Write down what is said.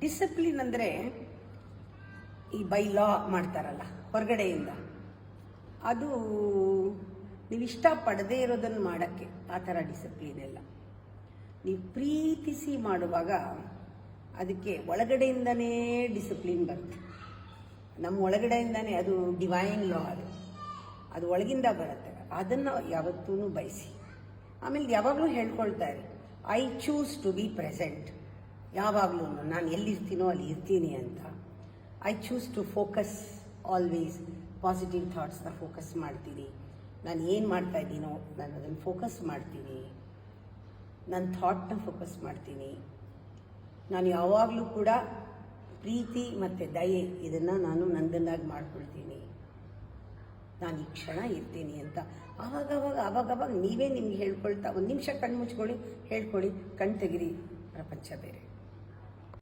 Discipline ಅಂದರೆ ಈ by ಲಾ ಮಾಡ್ತಾರಲ್ಲ ಹೊರಗಡೆಯಿಂದ, ಅದು ನೀವು ಇಷ್ಟಪಡದೇ ಇರೋದನ್ನು ಮಾಡೋಕ್ಕೆ ಆ ಥರ ಡಿಸಿಪ್ಲಿನ್ ಎಲ್ಲ. ನೀವು ಪ್ರೀತಿಸಿ ಮಾಡುವಾಗ ಅದಕ್ಕೆ ಒಳಗಡೆಯಿಂದನೇ ಡಿಸಿಪ್ಲಿನ್ ಬರುತ್ತೆ. ನಮ್ಮ ಒಳಗಡೆಯಿಂದನೇ, ಅದು ಡಿವೈನ್ ಲಾ, ಅದು ಒಳಗಿಂದ ಬರುತ್ತೆ. ಅದನ್ನು ಯಾವತ್ತೂ ಬಯಸಿ. ಆಮೇಲೆ ಯಾವಾಗಲೂ ಹೇಳ್ಕೊಳ್ತಾ ಇರಿ, I choose to be present. ಯಾವಾಗಲೂ ನಾನು ಎಲ್ಲಿರ್ತೀನೋ ಅಲ್ಲಿ ಇರ್ತೀನಿ ಅಂತ. I choose to focus always positive ಥಾಟ್ಸ್ನ ಫೋಕಸ್ ಮಾಡ್ತೀನಿ. ನಾನು ಏನು ಮಾಡ್ತಾ ಇದ್ದೀನೋ ನಾನು ಅದನ್ನು ಫೋಕಸ್ ಮಾಡ್ತೀನಿ. ನನ್ನ ಥಾಟ್ನ ಫೋಕಸ್ ಮಾಡ್ತೀನಿ. ನಾನು ಯಾವಾಗಲೂ ಕೂಡ ಪ್ರೀತಿ ಮತ್ತು ದಯೆ ಇದನ್ನು ನಾನು ನಂದನ್ನಾಗಿ ಮಾಡ್ಕೊಳ್ತೀನಿ. ನಾನು ಈ ಕ್ಷಣ ಇರ್ತೀನಿ ಅಂತ ಆವಾಗವಾಗ ನೀವೇ ನಿಮ್ಗೆ ಹೇಳ್ಕೊಳ್ತಾ, ಒಂದು ನಿಮಿಷ ಕಣ್ಣು ಮುಚ್ಕೊಳ್ಳಿ, ಹೇಳ್ಕೊಳ್ಳಿ, ಕಣ್ಣು ತೆಗಿರಿ, ಪ್ರಪಂಚ ಬೇರೆ.